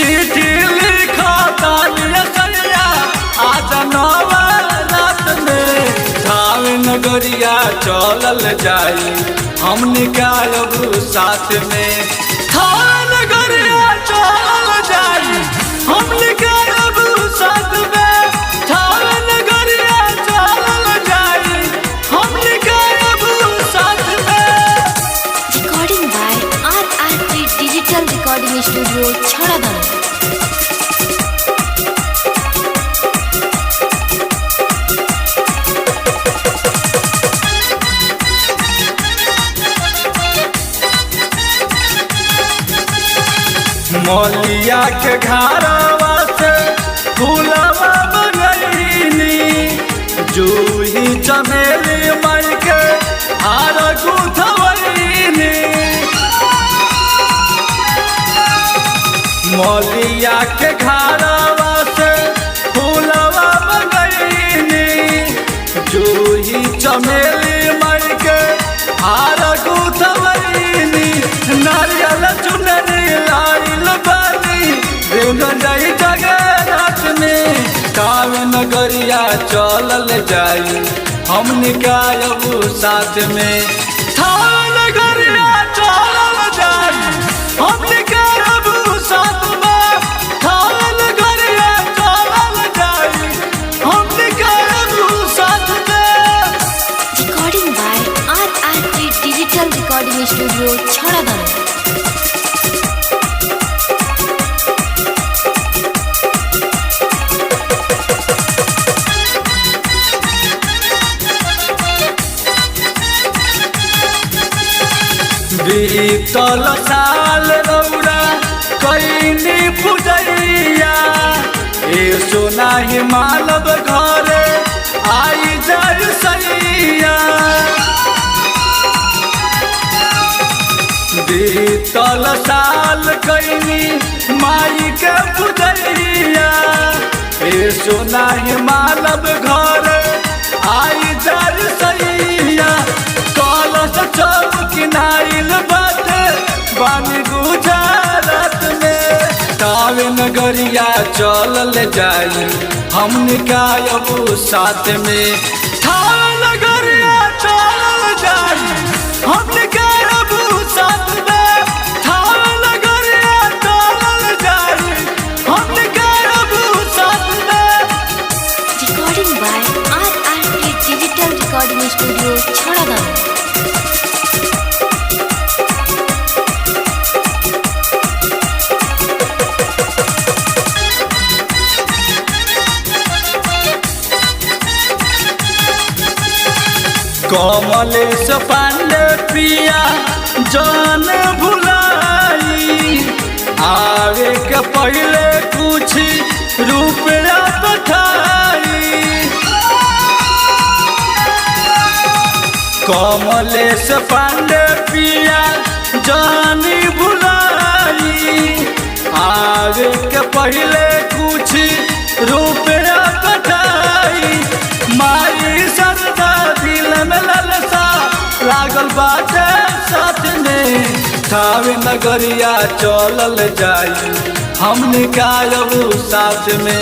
चिट्ठी लिखता सैया आज नवरात में थावे नगरिया चलल जाई हम निकालब साथ में। थावे नगरिया चलल जाई हम निकालब साथ में। थावे नगरिया चलल जाई हम निकालब साथ में। Recording by RRT digital recording studio छड़ादाना। मौलिया के घरवा से फूलवा बनैनी जूही चमेली मई के हार गुथवैनी। मौलिया के घरवा से फूलवा बनैनी जूही चमेली मई के हार गुथवैनी। नारियल चुनरी लाइल बानी देवगंजाई जगन्नाथ में थावे नगरिया चलल जाई हम निकालब साथ में। थावे नगरिया चलल जाई हम निकालब साथ में। थावे नगरिया चलल जाई हम निकालब साथ में। Recording by RRT digital recording studio छड़ादाना। बीतल साल रौरा कैनी पूजैया ए सोना ही मानव घरे आई जर सैया। बीतल साल कैनी माई के पूजैया ए सोना ही मानव घरे आई जर सैया। कलश चौकिनाइल बाटे बानी गुजरात में थावे नगरिया चलल जाई हम निकालब साथ में। थावे नगरिया चलल जाई हम निकालब साथ में। थावे नगरिया चलल जाई हम निकालब साथ में। Recording by RRT digital recording studio छड़ादाना। कमलेश पांडे पिया जान भुलाई आवे के पहले कुछ रुपया पठाई। कमलेश पांडे पिया जानी भुलाई आवे के पहले कुछ रुपया पठाई। माई सरदा दिल में ललसा लागल बाटे साथ में थावे नगरिया चलल जाई हम निकालब साथ में।